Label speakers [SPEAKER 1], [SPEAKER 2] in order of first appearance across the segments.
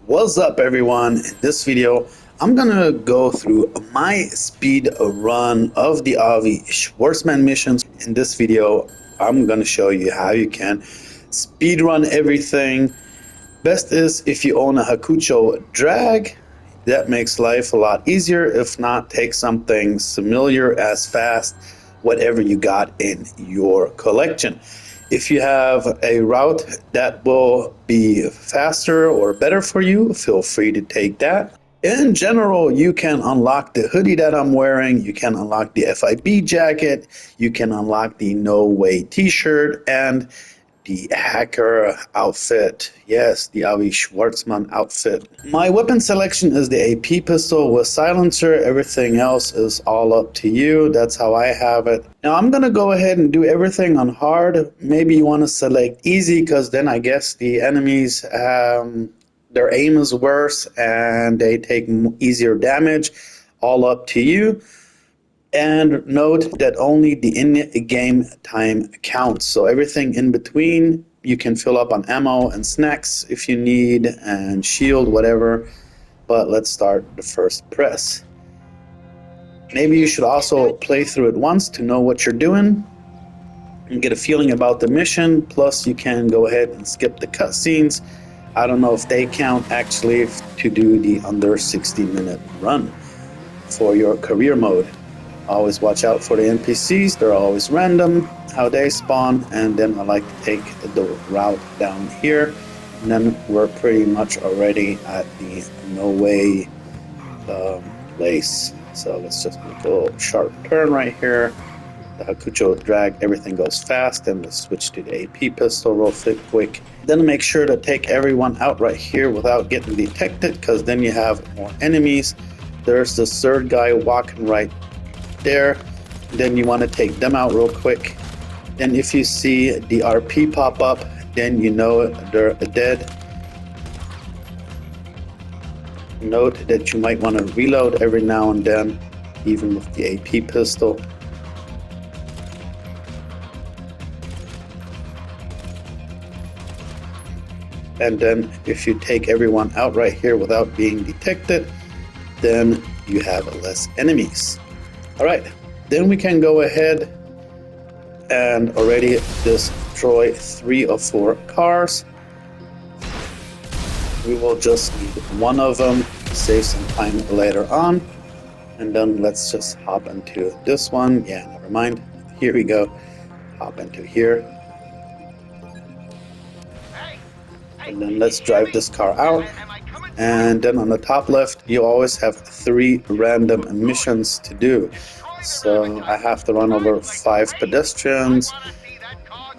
[SPEAKER 1] What's up everyone? In this video I'm gonna go through my speed run of the Avi Schwartzman missions. In this video I'm gonna show you how you can speed run everything. Best is if you own a Hakucho drag. That makes life a lot easier. If not, take something familiar as fast, whatever you got in your collection. If you have a route that will be faster or better for you, feel free to take that. In general, you can unlock the hoodie that I'm wearing, you can unlock the FIB jacket, you can unlock the No Way t-shirt, and the hacker outfit. Yes, the Avi Schwartzman outfit. My weapon selection is the AP pistol with silencer. Everything else is all up to you. That's how I have it. Now I'm gonna go ahead and do everything on hard. Maybe you want to select easy because then I guess the enemies their aim is worse and they take easier damage. All up to you. And note that only the in-game time counts. So everything in between, you can fill up on ammo and snacks if you need, and shield, whatever. But let's start the first press. Maybe you should also play through it once to know what you're doing and get a feeling about the mission. Plus, you can go ahead and skip the cutscenes. I don't know if they count actually to do the under 60-minute run for your career mode. Always watch out for the NPCs, they're always random, how they spawn, and then I like to take the route down here, and then we're pretty much already at the No Way place. So let's just make a little sharp turn right here. The Hakucho drag, everything goes fast, and we'll switch to the AP pistol real quick. Then make sure to take everyone out right here without getting detected, because then you have more enemies. There's the third guy walking right there. Then you want to take them out real quick, and if you see the RP pop up, then you know they're dead. Note that you might want to reload every now and then, even with the AP pistol. And then if you take everyone out right here without being detected, then you have less enemies. Alright, then we can go ahead and already destroy 3 or 4 cars. We will just need one of them to save some time later on. And then let's just hop into this one. Yeah, never mind. Here we go. Hop into here. And then let's drive this car out. And then on the top left, you always have 3 random missions to do. So I have to run over 5 pedestrians,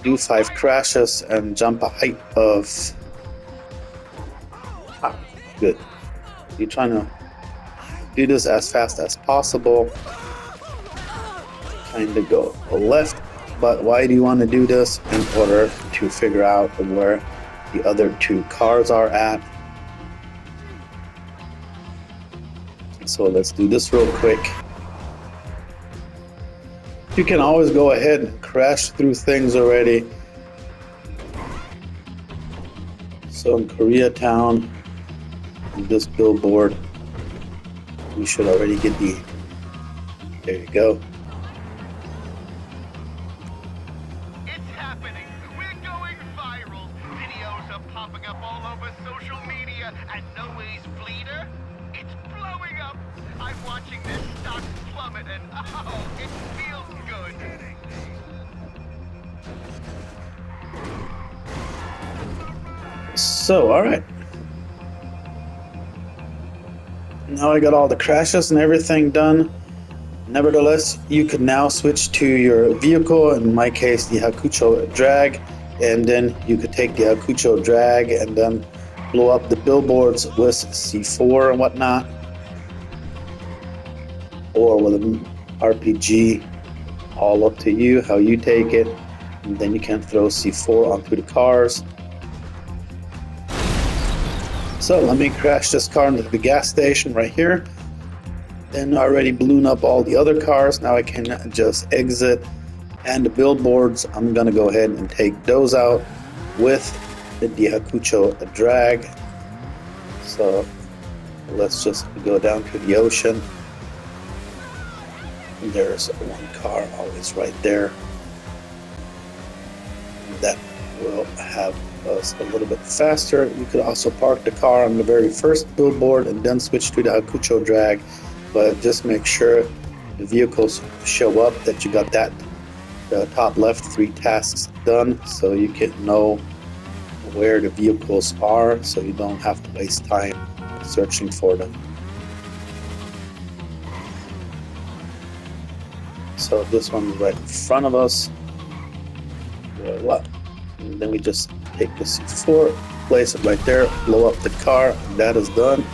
[SPEAKER 1] do 5 crashes, and jump a height of... good. You're trying to do this as fast as possible. Kind of go left, but why do you want to do this? In order to figure out where the other 2 cars are at. So let's do this real quick. You can always go ahead and crash through things already. So in Koreatown, in this billboard, we should already get the... there you go.
[SPEAKER 2] It's happening. We're going viral. Videos are popping up all over social media, and No Way's bleeder, it's blowing up. I'm watching this stock plummet, and oh, it feels good.
[SPEAKER 1] So, alright. Now I got all the crashes and everything done. Nevertheless, you can now switch to your vehicle, in my case the Hakucho drag, and then you could take the Hakucho drag and then blow up the billboards with C4 and whatnot, or with an RPG. All up to you how you take it. And then you can throw C4 onto the cars. So let me crash this car into the gas station right here. Then I already blown up all the other cars. Now I can just exit. And the billboards, I'm gonna go ahead and take those out with the Hakucho drag. So let's just go down to the ocean. There's one car always right there that will have us a little bit faster. You could also park the car on the very first billboard and then switch to the Hakucho drag, but just make sure the vehicles show up, that you got that top left 3 tasks done, so you can know where the vehicles are, so you don't have to waste time searching for them. So this one is right in front of us. Roll up. And then we just take the C4, place it right there, blow up the car, and that is done.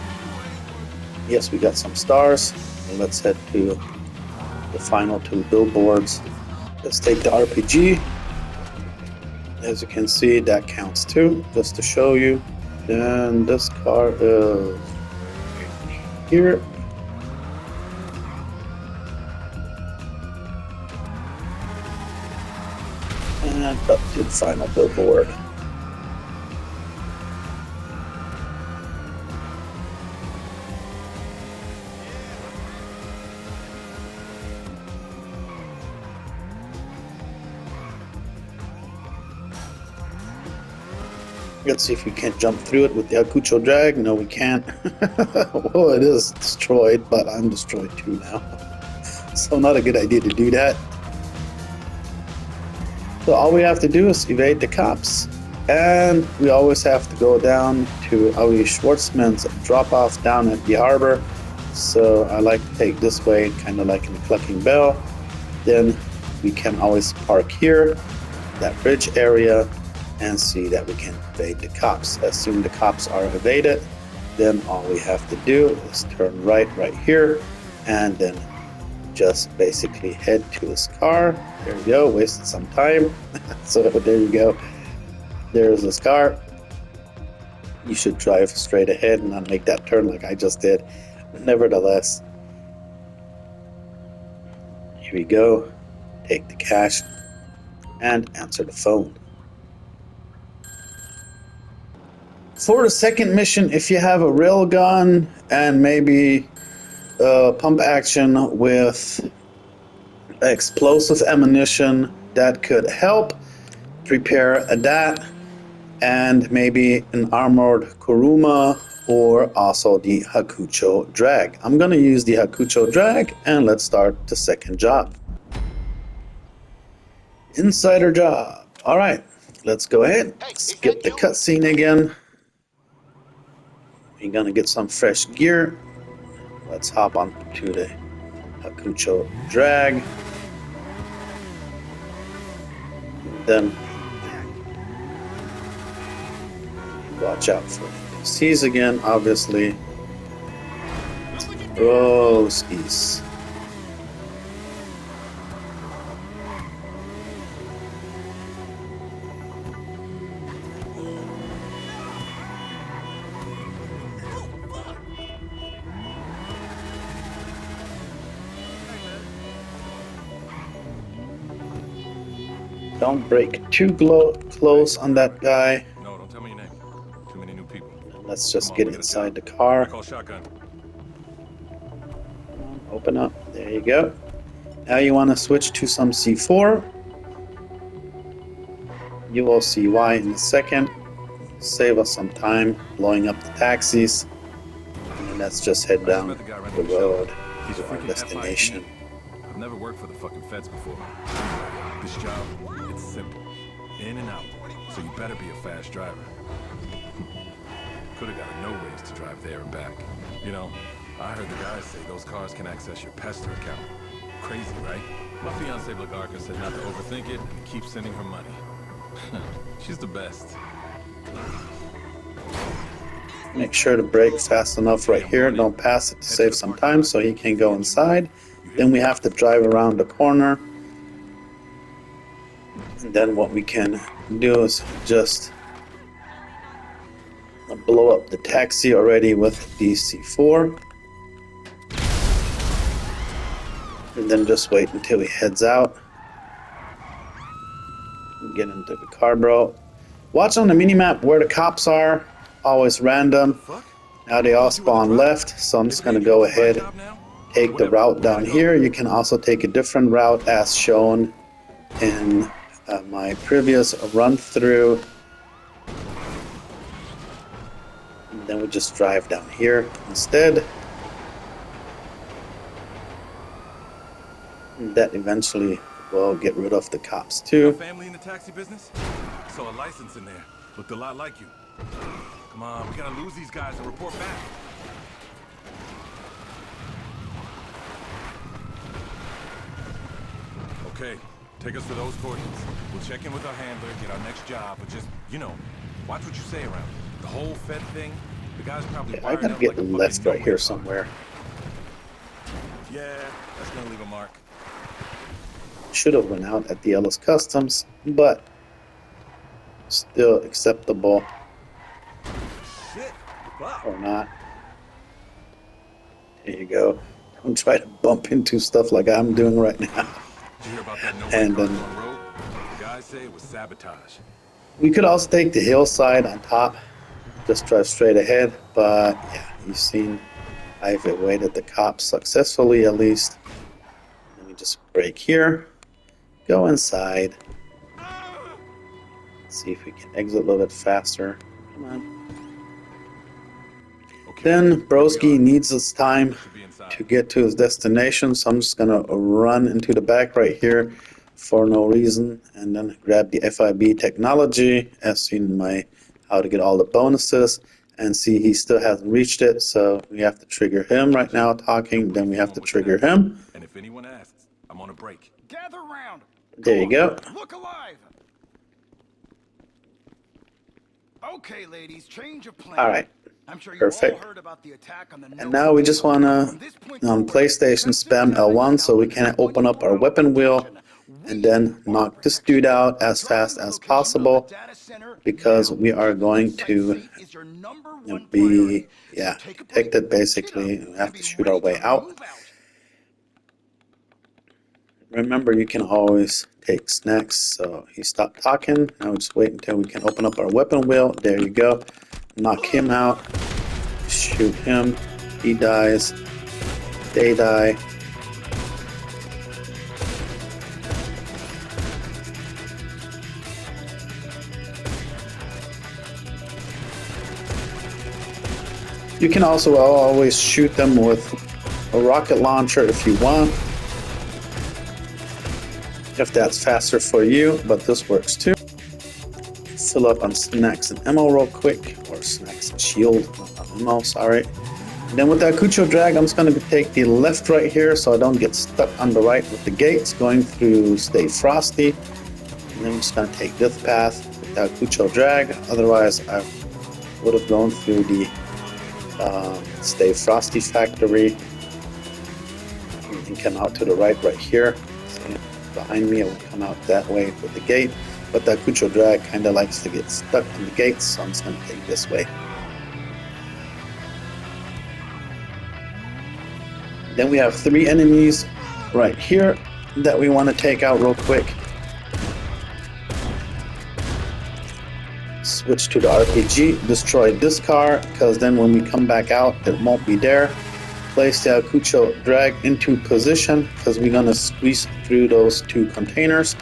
[SPEAKER 1] Yes, we got some stars. And let's head to the final 2 billboards. Let's take the RPG. As you can see, that counts too, just to show you. Then this car is here. And up to the final billboard. Let's see if we can't jump through it with the Hakucho drag. No, we can't. Well, it is destroyed, but I'm destroyed too now. So not a good idea to do that. So all we have to do is evade the cops. And we always have to go down to Avi Schwartzman's drop-off down at the harbor. So I like to take this way, kind of like in the Clucking Bell. Then we can always park here, that bridge area, and see that we can evade the cops. As soon as the cops are evaded, then all we have to do is turn right here, and then just basically head to his car. There you go, wasted some time. So there you go. There's his car. You should drive straight ahead and not make that turn like I just did. But nevertheless, here we go. Take the cash and answer the phone. For the second mission, if you have a railgun and maybe pump action with explosive ammunition, that could help. Prepare that, and maybe an armored Kuruma or also the Hakucho drag. I'm gonna use the Hakucho drag, and let's start the second job. Insider job. All right, let's go ahead. Skip the cutscene again. We're gonna get some fresh gear. Let's hop on to the Hakucho drag. Then watch out for NPCs again, obviously. Oh, skis. Don't break too close on that guy.
[SPEAKER 3] No, don't tell me your name. Too many new people.
[SPEAKER 1] Let's just get inside the car.
[SPEAKER 3] Call shotgun.
[SPEAKER 1] Open up. There you go. Now you want to switch to some C4. You will see why in a second. Save us some time blowing up the taxis. And let's just head down the road to our destination.
[SPEAKER 3] I've never worked for the fucking feds before. This job, it's simple. In and out. So you better be a fast driver. Could have got a no raise to drive there and back. You know, I heard the guys say those cars can access your Pester account. Crazy, right? My fiance Blagarka said not to overthink it and keep sending her money. She's the best.
[SPEAKER 1] Make sure to brake fast enough right here. Don't pass it to save some time so he can go inside. Then we have to drive around the corner. And then what we can do is just blow up the taxi already with DC4. And then just wait until he heads out. Get into the car, bro. Watch on the minimap where the cops are. Always random. Now they all spawn left, so I'm just going to go ahead, take the route down here. You can also take a different route as shown in my previous run through. And then we just drive down here instead. That eventually will get rid of the cops too.
[SPEAKER 3] Family in the taxi business? Saw a license in there. Looked a lot like you. Come on, we gotta lose these guys and report back. Okay, take us to those coordinates. We'll check in with our handler, get our next job, but just, you know, watch what you say around. The whole Fed thing, the guy's probably
[SPEAKER 1] I gotta get left right here somewhere.
[SPEAKER 3] Yeah, that's gonna leave a mark.
[SPEAKER 1] Should have went out at the Ellis Customs, but still acceptable.
[SPEAKER 3] Shit. Wow.
[SPEAKER 1] Or not. There you go. Don't try to bump into stuff like I'm doing right now.
[SPEAKER 3] Did you hear about that
[SPEAKER 1] And
[SPEAKER 3] on road? The guys say it was sabotage.
[SPEAKER 1] we could also take the hillside on top, just drive straight ahead. But yeah, you've seen I've evaded the cops successfully at least. Let me just brake here, go inside, see if we can exit a little bit faster. Come on. Then Broski needs his time to get to his destination, so I'm just gonna run into the back right here for no reason, and then grab the FIB technology, as seen in my how to get all the bonuses, and see he still hasn't reached it, so we have to trigger him right now talking, then we have to trigger him.
[SPEAKER 3] And if anyone asks, I'm on a break.
[SPEAKER 2] Gather round.
[SPEAKER 1] There you go.
[SPEAKER 2] Look alive. Okay, ladies, change of plan.
[SPEAKER 1] All right.
[SPEAKER 2] I'm sure you
[SPEAKER 1] Perfect.
[SPEAKER 2] all heard about the attack on the
[SPEAKER 1] And now we just wanna on PlayStation spam L1 so we can open up our weapon wheel and then knock this dude out as fast as possible, because we are going to be protected basically. We have to shoot our way out. Remember, you can always take snacks. So he stopped talking. Now we just wait until we can open up our weapon wheel. There you go. Knock him out. Shoot him. He dies. They die. You can also always shoot them with a rocket launcher if you want, if that's faster for you, but this works too. Fill up on snacks and ammo real quick, or snacks and shield, not ammo, sorry. And then with that Cucho drag, I'm just going to take the left right here so I don't get stuck on the right with the gates going through Stay Frosty. And then I'm just going to take this path with that Cucho drag, otherwise I would have gone through the Stay Frosty factory and come out to the right here. So behind me, I will come out that way with the gate, but that Cucho drag kind of likes to get stuck in the gates, so I'm just going to take this way. Then we have 3 enemies right here that we want to take out real quick. Switch to the RPG, destroy this car, because then when we come back out, it won't be there. Place the Cucho drag into position, because we're going to squeeze through those 2 containers.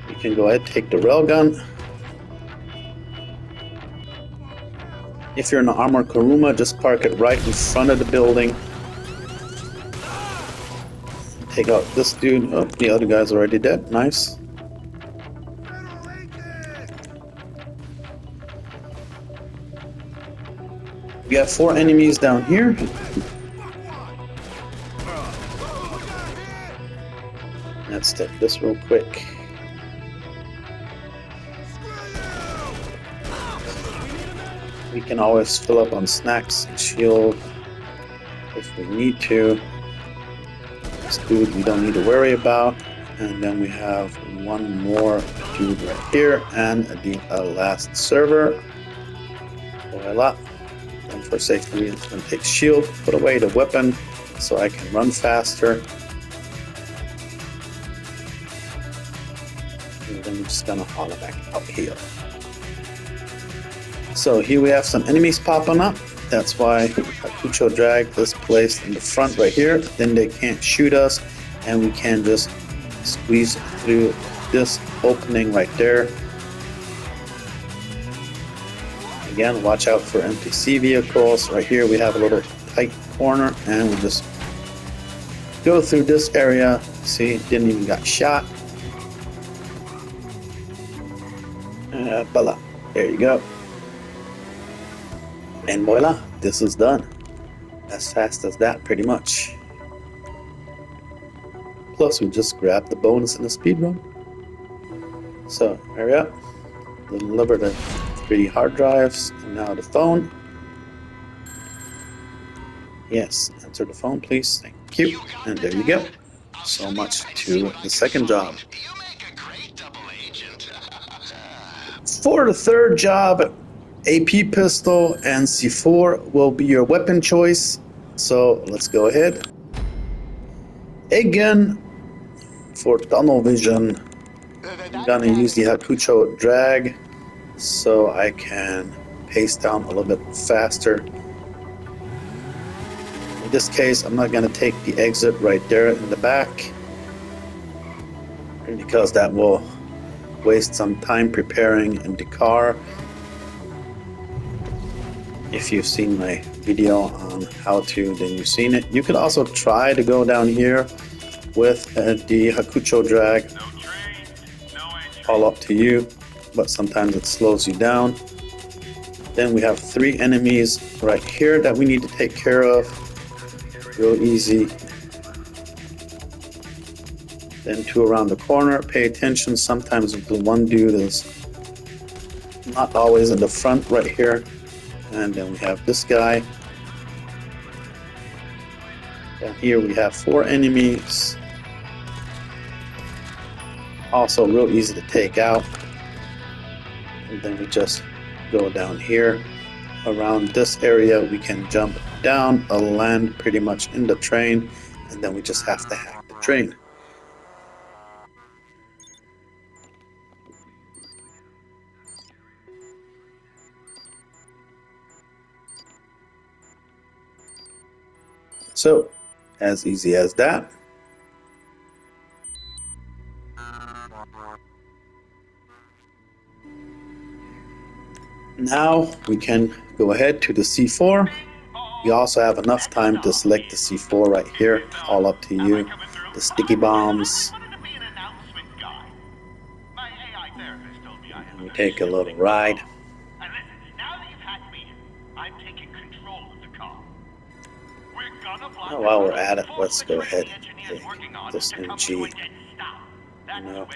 [SPEAKER 1] You can go ahead and take the railgun. If you're in an armored Kuruma, just park it right in front of the building. Take out this dude. Oh, the other guy's already dead. Nice. We have 4 enemies down here. Let's take this real quick. We can always fill up on snacks and shield if we need to. This dude we don't need to worry about. And then we have one more dude right here and the last server. Voila. And for safety, I'm going to take shield, put away the weapon so I can run faster. And then I'm just going to haul it back out here. So here we have some enemies popping up. That's why Hakucho Drag is placed in the front right here. Then they can't shoot us, and we can just squeeze through this opening right there. Again, watch out for NPC vehicles. Right here we have a little tight corner, and we just go through this area. See, didn't even got shot. Voila, there you go. And voila, this is done. As fast as that, pretty much. Plus, we just grabbed the bonus in the speed run. So, hurry up. Deliver the 3 hard drives, and now the phone. Yes, enter the phone, please. Thank you. And there you go. So much to the second job. For the third job, AP pistol and C4 will be your weapon choice. So let's go ahead. Again, for tunnel vision, I'm gonna use the Hakucho Drag so I can pace down a little bit faster. In this case, I'm not gonna take the exit right there in the back because that will waste some time preparing in the car. If you've seen my video on how to, then you've seen it. You could also try to go down here with the Hakucho Drag. All up to you, but sometimes it slows you down. Then we have 3 enemies right here that we need to take care of. Real easy. Then 2 around the corner. Pay attention, sometimes the one dude is not always in the front right here. And then we have this guy. Down here we have 4 enemies. Also real easy to take out. And then we just go down here. Around this area we can jump down, land pretty much in the train, and then we just have to hack the train. So, as easy as that. Now we can go ahead to the C4. You also have enough time to select the C4 right here. All up to you. The sticky bombs. And we take a little ride. Oh, while we're at it, let's go ahead and take this MG. You know.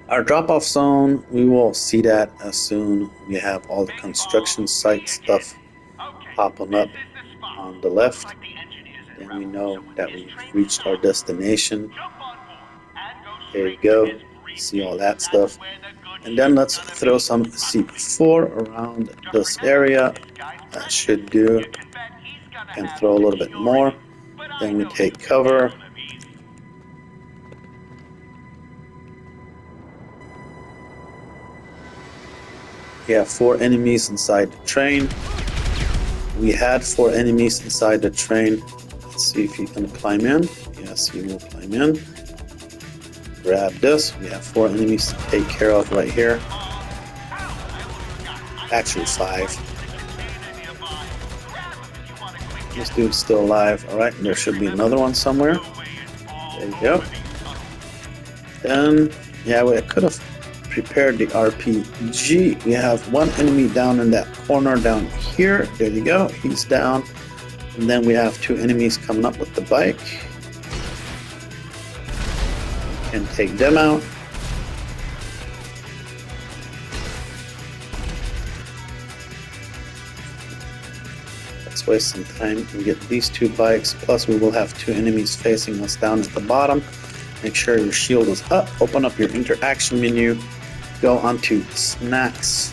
[SPEAKER 1] Our drop-off zone, we will see that as soon we have all the construction site stuff popping up on the left. Then we know that we've reached our destination. There you go. See all that stuff. And then let's throw some C4 around this area. That should do. Can throw a little bit more. Then we take cover. We have 4 enemies inside the train. We had 4 enemies inside the train. Let's see if you can climb in. Yes, you will climb in. Grab this. We have 4 enemies to take care of right here. Actually 5. This dude's still alive. Alright, there should be another one somewhere. There you go. Then, yeah, we could have prepared the RPG. We have 1 enemy down in that corner down here. There you go. He's down. And then we have 2 enemies coming up with the bike. And take them out. Let's waste some time and get these 2 bikes. Plus we will have 2 enemies facing us down at the bottom. Make sure your shield is up. Open up your interaction menu. Go onto snacks.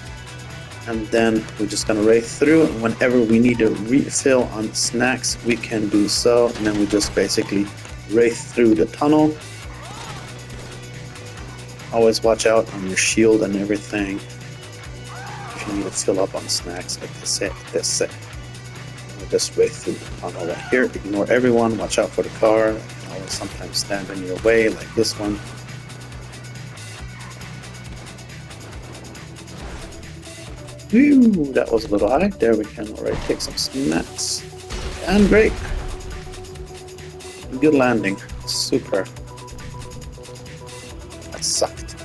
[SPEAKER 1] And then we're just going to race through. And whenever we need to refill on snacks, we can do so. And then we just basically race through the tunnel. Always watch out on your shield and everything. If you need to fill up on snacks, like they say. We'll just wait through the tunnel right here. Ignore everyone. Watch out for the car. They can always sometimes stand in your way, like this one. Whew, that was a little high. There we can already take some snacks. And great. Good landing. Super. That sucked.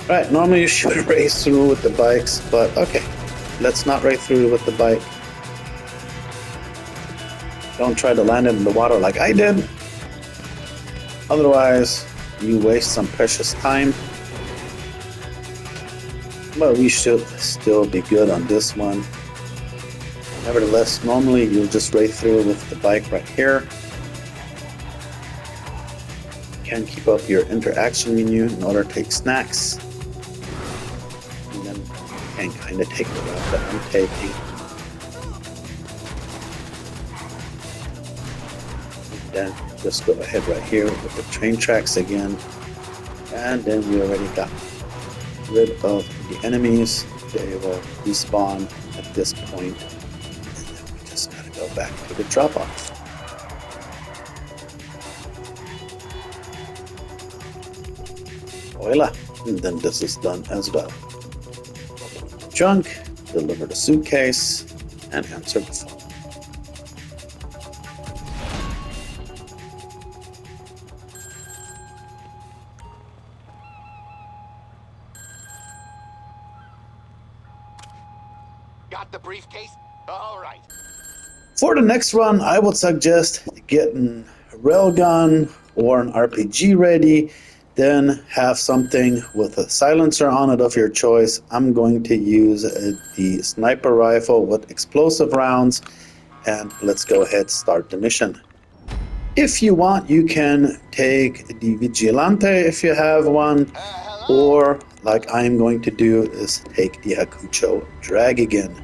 [SPEAKER 1] Right, normally you should race through with the bikes, but okay. Let's not race through with the bike. Don't try to land it in the water like I did. Otherwise, you waste some precious time. But we should still be good on this one. Nevertheless, normally you'll just race through with the bike right here. You can keep up your interaction menu in order to take snacks. And then you can kind of take the route that I'm taking. Then just go ahead right here with the train tracks again, and then we already got rid of the enemies. They will respawn at this point, and then we just gotta go back to the drop-off. Voila! And then this is done as well. Open the trunk, deliver the suitcase, and answer the phone.
[SPEAKER 2] Got the briefcase? All right.
[SPEAKER 1] For the next run, I would suggest getting a railgun or an RPG ready, then have something with a silencer on it of your choice. I'm going to use the sniper rifle with explosive rounds, and let's go ahead and start the mission. If you want, you can take the Vigilante if you have one, or like I'm going to do is take the Hakucho Drag again.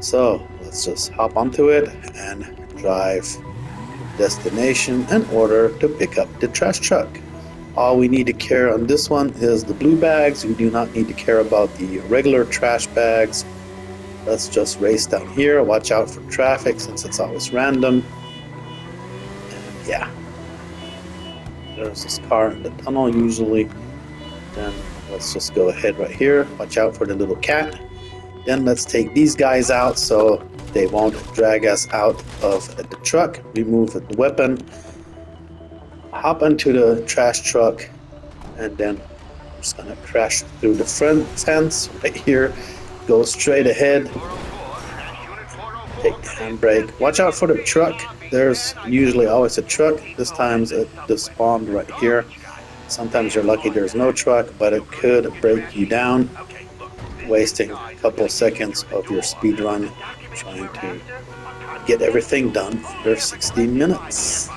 [SPEAKER 1] So let's just hop onto it and drive to destination in order to pick up the trash truck. All we need to care on this one is the blue bags. We do not need to care about the regular trash bags. Let's just race down here. Watch out for traffic since it's always random. And yeah, there's this car in the tunnel usually. Then let's just go ahead right here. Watch out for the little cat. Then let's take these guys out so they won't drag us out of the truck. Remove the weapon. Hop into the trash truck, and then I'm just gonna crash through the front fence right here. Go straight ahead. Take the handbrake. Watch out for the truck. There's usually always a truck. This time it just spawned right here. Sometimes you're lucky there's no truck, but it could break you down, wasting a couple seconds of your speed run trying to get everything done under 16 minutes.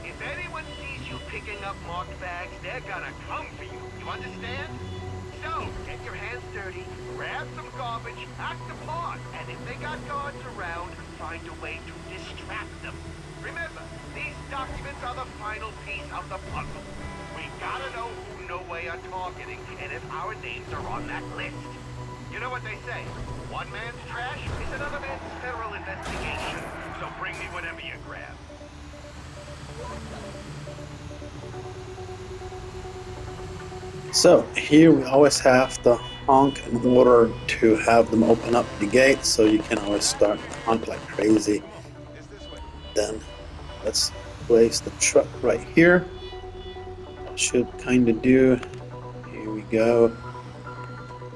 [SPEAKER 2] If anyone sees you picking up marked bags, they're gonna come for you. You understand? So, get your hands dirty, grab some garbage, act the part, and if they got guards around, find a way to distract them. Remember, these documents are the final piece of the puzzle. We gotta know who No Way are targeting, and if our names are on that list. You know what they say, one man's trash is another man's federal investigation, so bring me whatever you grab.
[SPEAKER 1] So here we always have to honk in order to have them open up the gate, so you can always start to honk like crazy. Then let's place the truck right here. Should kind of do. Here we go.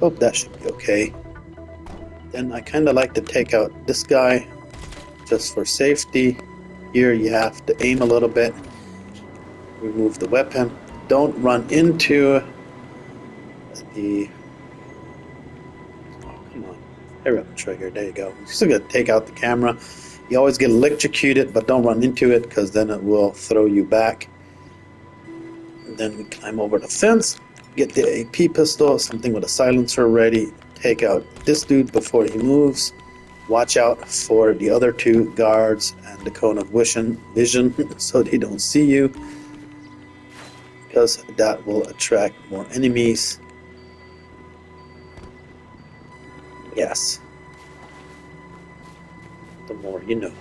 [SPEAKER 1] Hope that should be okay. Then I kind of like to take out this guy just for safety. Here you have to aim a little bit. Remove the weapon. Don't run into the... Oh, come on. Hurry up, trigger. There you go. You're still going to take out the camera. You always get electrocuted, but don't run into it because then it will throw you back. And then we climb over the fence. Get the AP pistol, something with a silencer ready. Take out this dude before he moves. Watch out for the other two guards and the cone of vision so they don't see you, because that will attract more enemies. Yes, the more you know.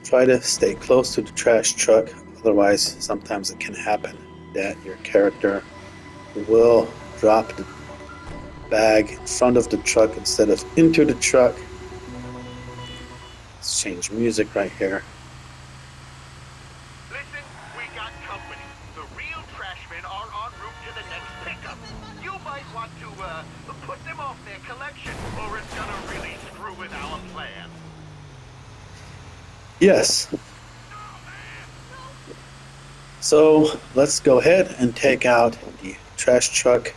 [SPEAKER 1] Try to stay close to the trash truck, otherwise sometimes it can happen that your character will drop the bag in front of the truck instead of into the truck. Let's change music right here.
[SPEAKER 2] Listen, we got company. The real trashmen are en route to the next pickup. You might want to, put them off their collection, or it's gonna really screw with our plan.
[SPEAKER 1] Yes. So let's go ahead and take out the trash truck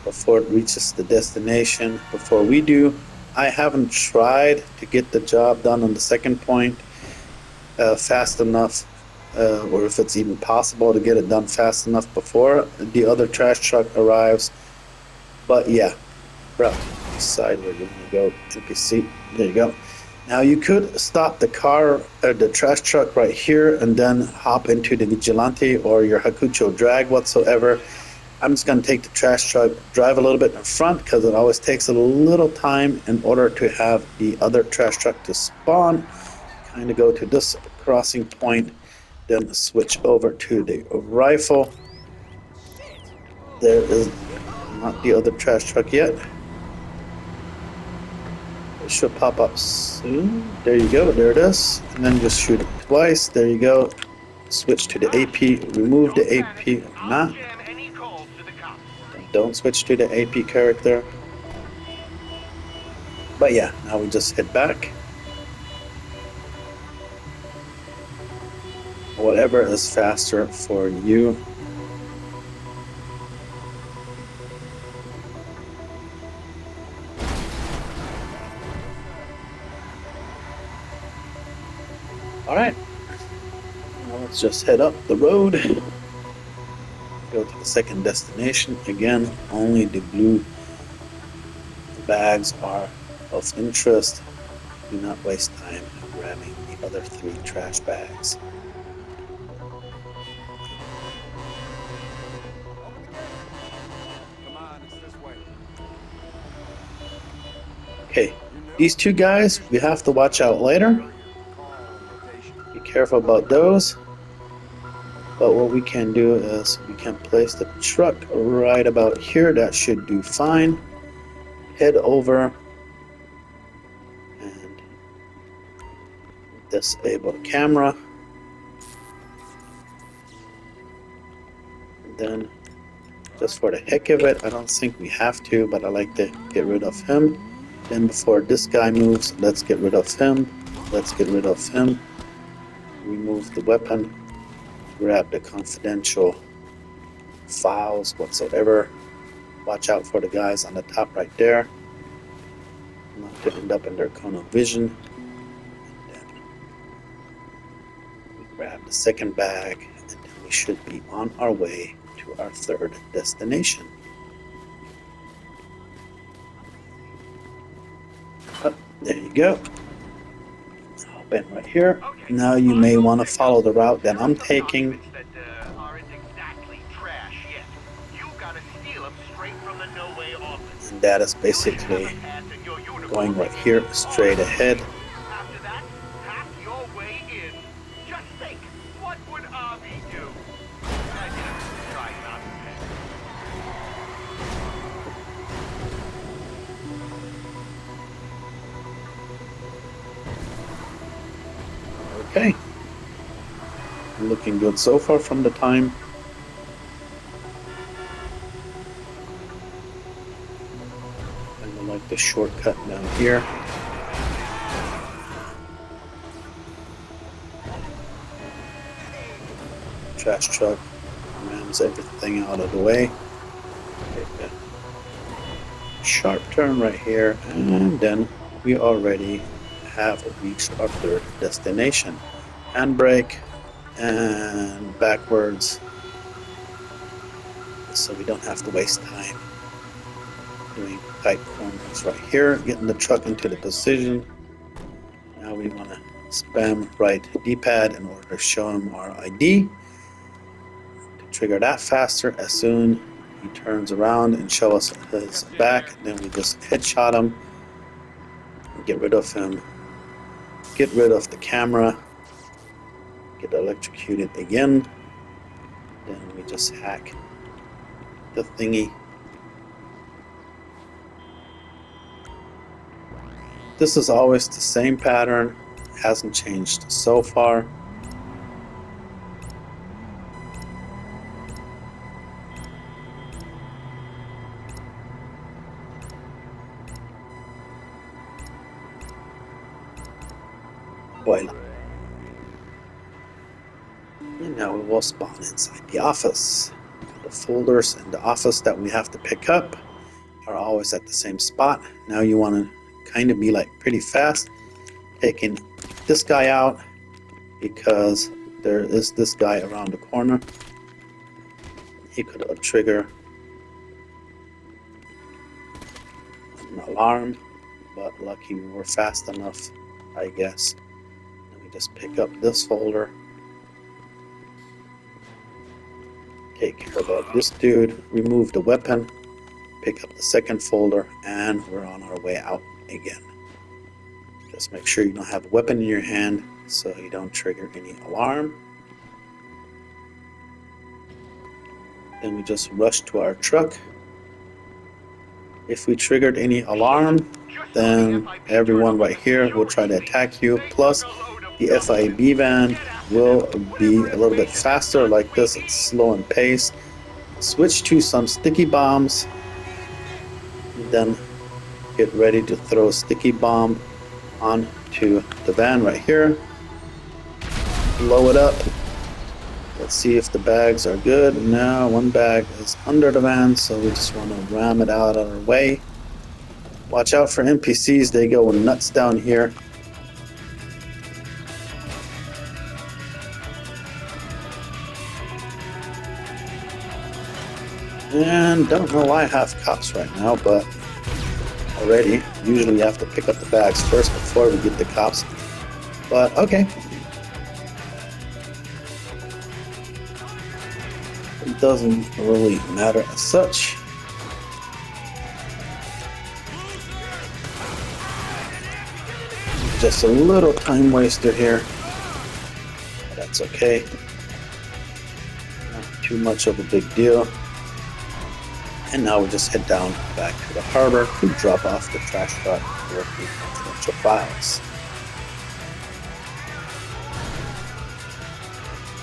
[SPEAKER 1] before it reaches the destination. Before we do, I haven't tried to get the job done on the second point fast enough, or if it's even possible to get it done fast enough before the other trash truck arrives. But yeah, bro, decide where you want to go. NPC, there you go. Now you could stop the car, the trash truck right here, and then hop into the Vigilante or your Hakucho drag whatsoever. I'm just going to take the trash truck, drive a little bit in front, because it always takes a little time in order to have the other trash truck to spawn. Kind of go to this crossing point, then switch over to the rifle. There is not the other trash truck yet. It should pop up soon. There you go, there it is. And then just shoot it twice. There you go. Switch to the AP, remove the AP. If not, don't switch to the AP character. But yeah, now we just hit back. Whatever is faster for you. Alright, now let's just head up the road, go to the second destination. Again, only the blue bags are of interest. Do not waste time grabbing the other 3 trash bags. Okay, these 2 guys, we have to watch out later. Be careful about those. But what we can do is we can place the truck right about here. That should do fine. Head over and disable the camera. And then, just for the heck of it, I don't think we have to, but I like to get rid of him. Then before this guy moves, let's get rid of him. Let's get rid of him. Remove the weapon. Grab the confidential files whatsoever. Watch out for the guys on the top right there, not to end up in their cone of vision. And then we grab the second bag, and then we should be on our way to our 3rd destination. Oh, there you go. Hop in right here. Now you may want to follow the route that I'm taking. And that is basically going right here, straight ahead.
[SPEAKER 2] After that, pack your way in. Just think, what would Avi do? Try not to.
[SPEAKER 1] Okay. Looking good so far from the time. And I like the shortcut down here. Trash truck rams everything out of the way. Take a sharp turn right here, and then we already have reached our 3rd destination. Handbrake and backwards, so we don't have to waste time. doing tight corners right here, getting the truck into the position. Now we want to spam right D-pad in order to show him our ID. To trigger that faster, as soon he turns around and show us his back, then we just headshot him, get rid of him, get rid of the camera, get electrocuted again, then we just hack the thingy. This is always the same pattern, hasn't changed so far. Voila. And now we will spawn inside the office. The folders in the office that we have to pick up are always at the same spot. Now you want to kind of be like pretty fast, taking this guy out because there is this guy around the corner. He could trigger an alarm, but lucky we were fast enough, I guess. Let me just pick up this folder, take care about this dude, remove the weapon, pick up the second folder, and we're on our way out again. Just make sure you don't have a weapon in your hand so you don't trigger any alarm. Then we just rush to our truck. If we triggered any alarm, then everyone right here will try to attack you. Plus, the FIB van will be a little bit faster like this. It's slow in pace. Switch to some sticky bombs. Then get ready to throw a sticky bomb onto the van right here. Blow it up. Let's see if the bags are good. No, one bag is under the van, so we just want to ram it out of our way. Watch out for NPCs, they go nuts down here. And don't know why I have cops right now, but already, usually you have to pick up the bags first before we get the cops. But okay. It doesn't really matter as such. Just a little time waster here. But that's okay. Not too much of a big deal. And now we just head down back to the harbor to drop off the trash truck with the confidential files.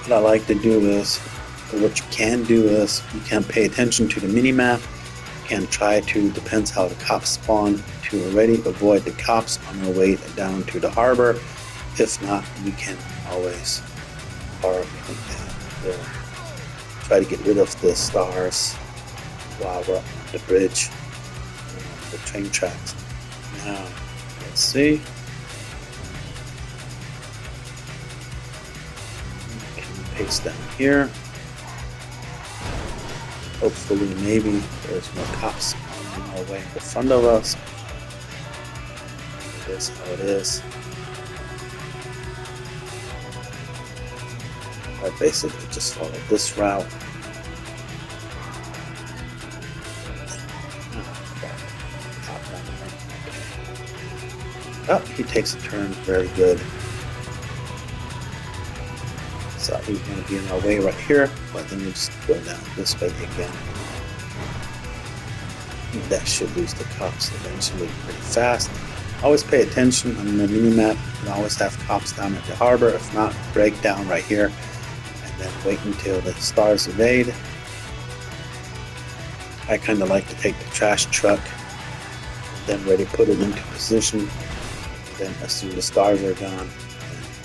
[SPEAKER 1] What I like to do is, or what you can do is, you can pay attention to the mini-map. You can try to, depends how the cops spawn, to already avoid the cops on their way down to the harbor. If not, we can always park there. Try to get rid of the stars while we're on the bridge, the train tracks. Now, let's see. Can we paste down here? Hopefully, maybe there's more cops on our way in front of us. It is how it is. I basically just follow this route. Oh, he takes a turn. Very good. So he's going to be in our way right here, but then we just go down this way again. And that should lose the cops eventually pretty fast. Always pay attention on the mini-map. You can always have cops down at the harbor. If not, break down right here and then wait until the stars evade. I kind of like to take the trash truck, then ready to put it into position. Then as soon as the stars are gone,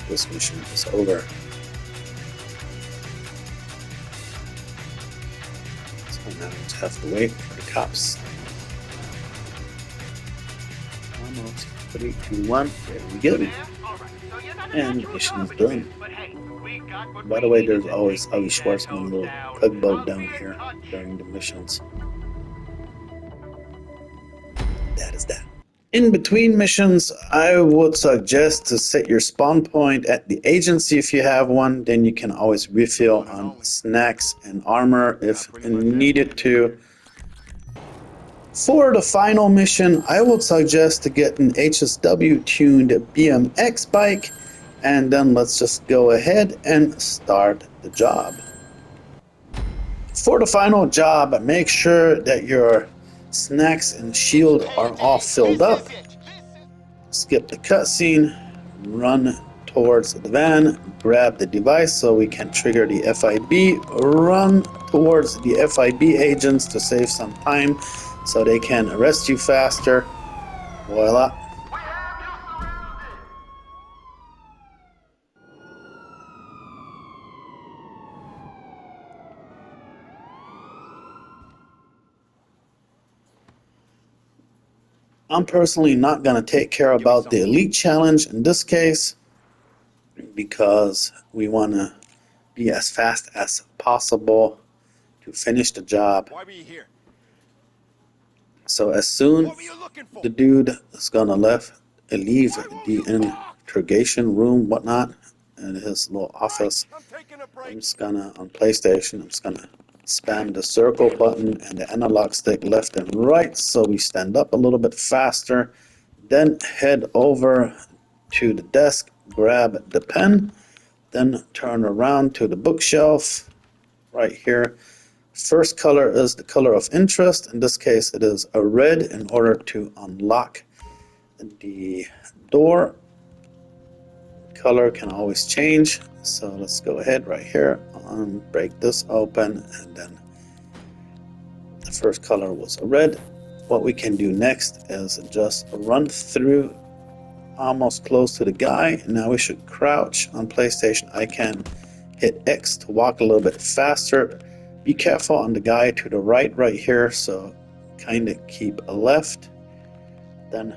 [SPEAKER 1] this mission is over. So now we just have to wait for the cops. Almost 3, 2, 1. There we go. And the mission is done. By the way, there's always Avi Schwartzman little tugboat down here during the missions. that is that. In between missions, I would suggest to set your spawn point at the agency if you have one. Then you can always refill on snacks and armor if needed to. For the final mission, I would suggest to get an HSW tuned BMX bike, and then let's just go ahead and start the job. For the final job, make sure that your snacks and shield are all filled up. Skip the cutscene, run towards the van, grab the device so we can trigger the FIB, run towards the FIB agents to save some time so they can arrest you faster. Voila. I'm personally not going to take care about the elite challenge in this case because we want to be as fast as possible to finish the job.
[SPEAKER 4] Why were you here?
[SPEAKER 1] So as soon
[SPEAKER 4] What were you looking for?
[SPEAKER 1] the dude is gonna leave the interrogation room, whatnot, in his little office,
[SPEAKER 4] I'm taking a
[SPEAKER 1] I'm
[SPEAKER 4] break.
[SPEAKER 1] just gonna, on PlayStation, I'm just gonna spam the circle button and the analog stick left and right so we stand up a little bit faster. Then head over to the desk, grab the pen, then turn around to the bookshelf right here. First color is the color of interest. In this case, it is a red in order to unlock the door. Color can always change. So let's go ahead right here, break this open, and then the first color was a red. What we can do next is just run through almost close to the guy. Now we should crouch. On PlayStation, I can hit X to walk a little bit faster. Be careful on the guy to the right here, so kind of keep a left. Then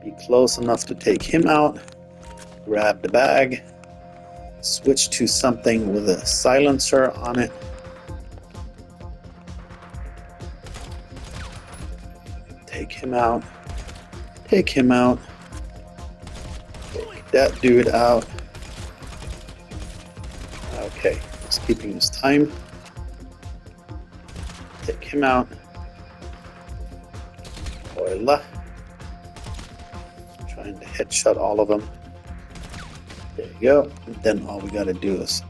[SPEAKER 1] be close enough to take him out. Grab the bag. Switch to something with a silencer on it. Take him out. Take him out. Take that dude out. Okay, he's keeping his time. Take him out. Voila. Trying to headshot all of them. There you go. And then all we gotta do is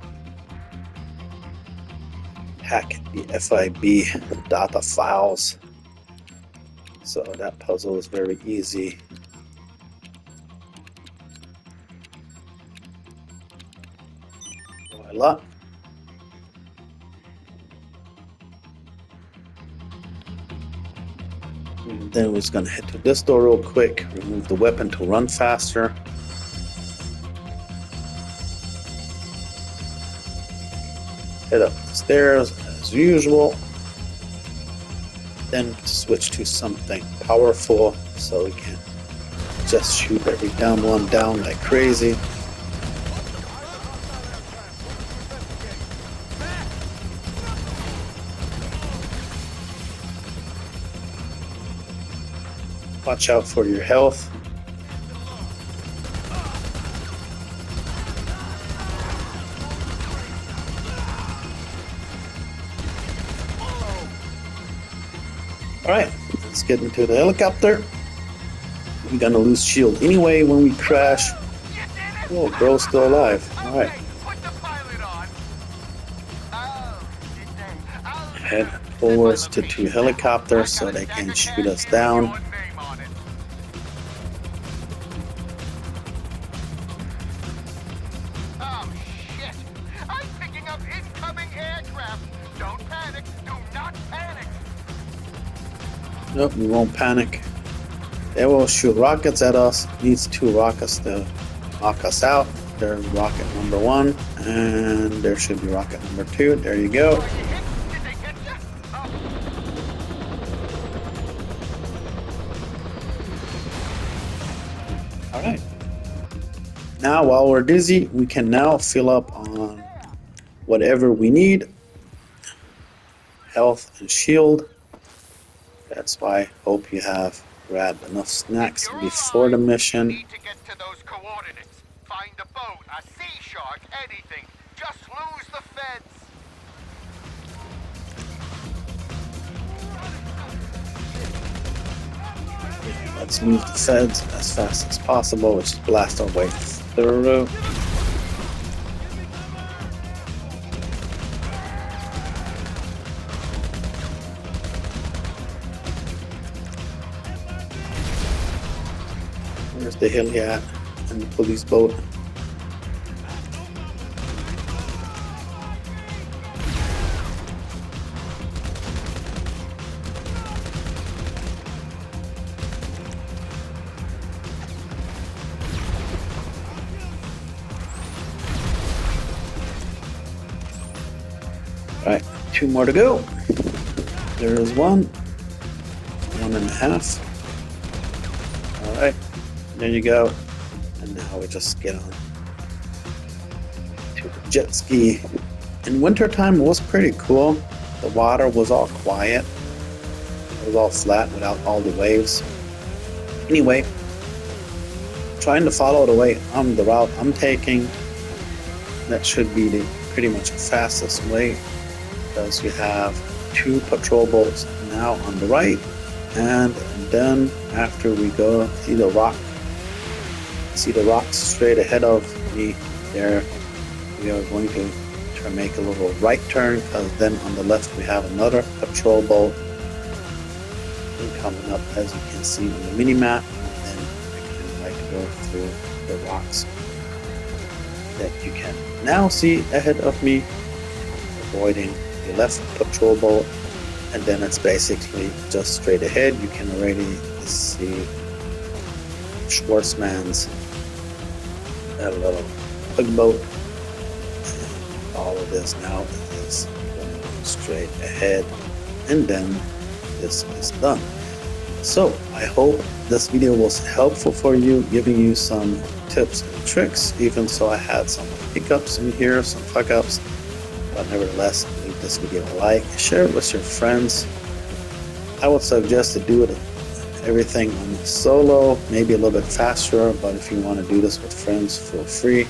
[SPEAKER 1] hack the FIB data files. So that puzzle is very easy. Voila. And then we're just gonna head to this door real quick, remove the weapon to run faster. Head up the stairs as usual. Then switch to something powerful so we can just shoot every down one down like crazy. Watch out for your health. Alright, let's get into the helicopter. We're gonna lose shield anyway when we crash. Oh, bro's still alive. Alright.
[SPEAKER 2] Put the pilot on. Oh,
[SPEAKER 1] Head forwards to two helicopters so they can shoot us down.
[SPEAKER 2] Oh shit! I'm picking up incoming aircraft. Don't panic. Do not panic.
[SPEAKER 1] Nope, we won't panic. They will shoot rockets at us. Needs two rockets to knock us out. There's rocket number one, and there should be rocket number two. There you go.
[SPEAKER 2] Are you hit? Did they get you? Oh.
[SPEAKER 1] Alright. Now, while we're dizzy, we can now fill up on whatever we need. Health and shield. The That's why I hope you have grabbed enough
[SPEAKER 2] If
[SPEAKER 1] snacks
[SPEAKER 2] you're
[SPEAKER 1] before the
[SPEAKER 2] alive, you
[SPEAKER 1] mission.
[SPEAKER 2] need to get to those coordinates. Find a boat, a sea shark, anything. Just lose the feds.
[SPEAKER 1] Let's move the feds as fast as possible. Let's blast our way through. Where's the heli at? And the police boat. Alright, 2 more to go. There is 1.5. Alright, there you go. And now we just get on to the jet ski. In wintertime, it was pretty cool. The water was all quiet. It was all flat without all the waves. Anyway, trying to follow the way the route I'm taking. That should be the pretty much fastest way, because you have 2 patrol boats now on the right, and then after we go see the rocks straight ahead of me there, we are going to make a little right turn, because then on the left we have another patrol boat coming up, as you can see on the mini map. And then I kind of like to go through the rocks that you can now see ahead of me, avoiding the left patrol boat. And then it's basically just straight ahead. You can already see Schwartzman's little tugboat. All of this now is going straight ahead, and then this is done. So I hope this video was helpful for you, giving you some tips and tricks. Even so, I had some hiccups in here, some fuck ups, but nevertheless, leave this video a like, share it with your friends. I would suggest to do it everything on solo, maybe a little bit faster, but if you want to do this with friends, feel free.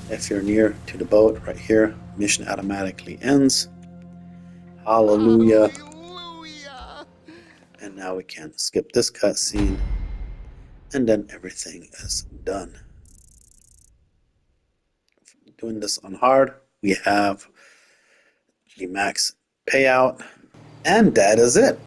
[SPEAKER 1] If you're near to the boat right here, mission automatically ends. Hallelujah.
[SPEAKER 2] Hallelujah!
[SPEAKER 1] And now we can skip this cutscene, and then everything is done. Doing this on hard, we have the max payout, and that is it.